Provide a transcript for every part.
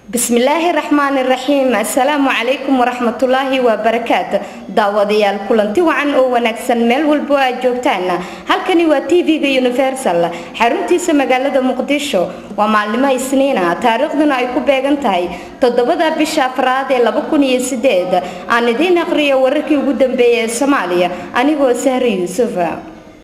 بسم الله الرحمن الرحيم. السلام عليكم ورحمة الله وبركاته. داوديال كلنتي وعن أو ونكسن ميل والبوا جوجتانا halkani waa TV-ga Universal xaruntiisa magaalada Muqdisho waa maalmaha Isniina taariikhduna ay ku beegan tahay 7 bisha Afraad ee 2008 aan idin aqriyo wararkii ugu dambeeyay ee Soomaaliya anigoo Sahri Yuusuf.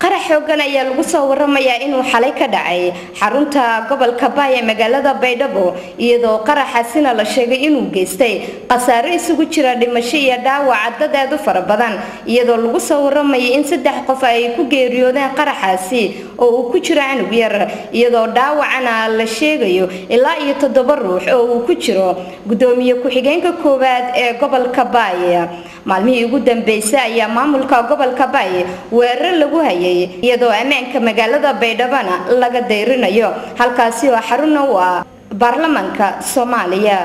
qarax xoogan ayaa lagu soo waramayaa inuu xalay ka dhacay xarunta gobolka Baay ee magaalada Baydhabo iyadoo qaraxaasina la sheegay inuu geystay qasaare isugu jira dhimasho iyo dhaawac dad aad u fara badan iyadoo lagu soo waramayay in 3 qof ay ku geeriyoodeen qaraxaasi oo uu ku jiro canug yar iyadoo dhaawacana la sheegayo ilaa iyo 7 ruux oo uu ku jiro gudoomiye ku-xigeenka koowaad ee gobolka Baay. maalmihii ugu dambeysay ayaa maamulka gobolka Baay weerar lagu hayay iyadoo ammaanka magaalada Baydhabo laga deyrinayo halkaasi oo xarun u ah baarlamaanka Soomaaliya.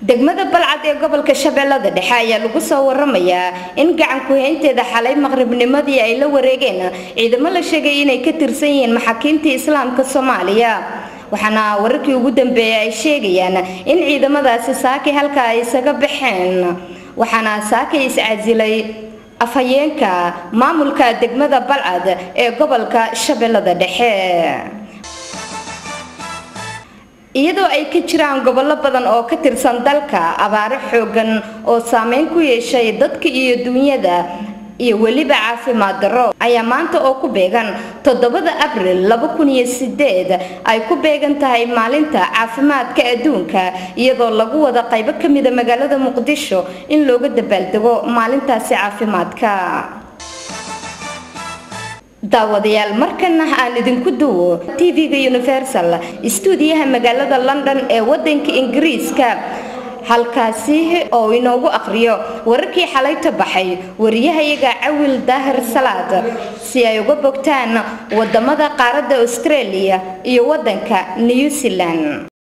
degmada Balcad ee gobolka Shabeellada Dhexe ayaa lagu soo waramayaa in gacan ku haynteeda xalay maqribnimadii ay la wareegeen ciidamo la sheegay inay ka tirsan yihiin maxaakiimta Islaamka Soomaaliya. waxaana wararkii ugu dambeeyay ay sheegayaan in ciidamadaasi saaki halka ay isaga baxeen waxaana saaki is casilay afhayeenka maamulka degmada Balcad ee gobolka Shabeellada Dhexe. iyadoo ay ka jiraan gobollo badan oo ka tirsan dalka abaaro xoogan oo saameyn ku yeeshay dadka iyo dunyada iyo waliba caafimaad darro ayaa maanta oo ku beegan 7 Abriil 2008 ay ku beegan tahay maalinta caafimaadka adduunka iyadoo lagu wada qayb ka mid ah magaalada Muqdisho in looga dabaaldego maalintaasi caafimaadka. daawadayaal markana aan idinku duwo TV-ga Universal stuudiyaha magaalada London ee wadanka Ingiriiska halkaasi oo inoogu aqriyo wararkii xalay tabaxay wariyahayaga Cawil Daahir Salaad si ay uga bogtaan wadamada qaaradda Australia iyo wadanka New Zealand.